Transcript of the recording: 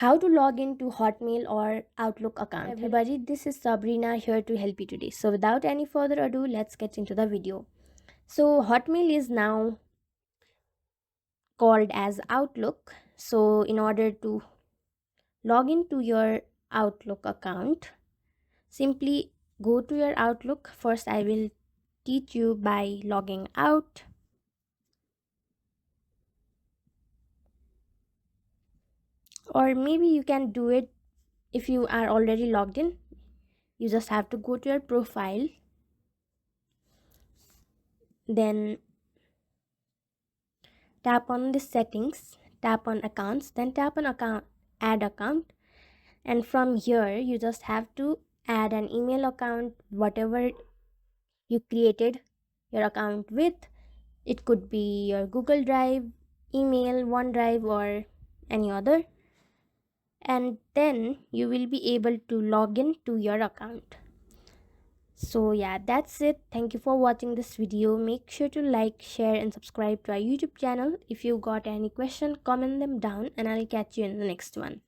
How to log into Hotmail or Outlook account. Everybody, this is Sabrina here to help you today. So without any further ado, let's get into the video. So Hotmail is now called as Outlook. So in order to log into your Outlook account, simply go to your Outlook. First, I will teach you by logging out, or maybe you can do it if you are already logged in. You just have to go to your profile, then tap on the settings, tap on accounts, then tap on account, add account, and from here you just have to add an email account, whatever you created your account with. It could be your Google Drive, email, OneDrive, or any other, and then you will be able to log in to your account. So yeah, that's it. Thank you for watching this video. Make sure to like, share and subscribe to our YouTube channel. If you got any question, comment them down and I'll catch you in the next one.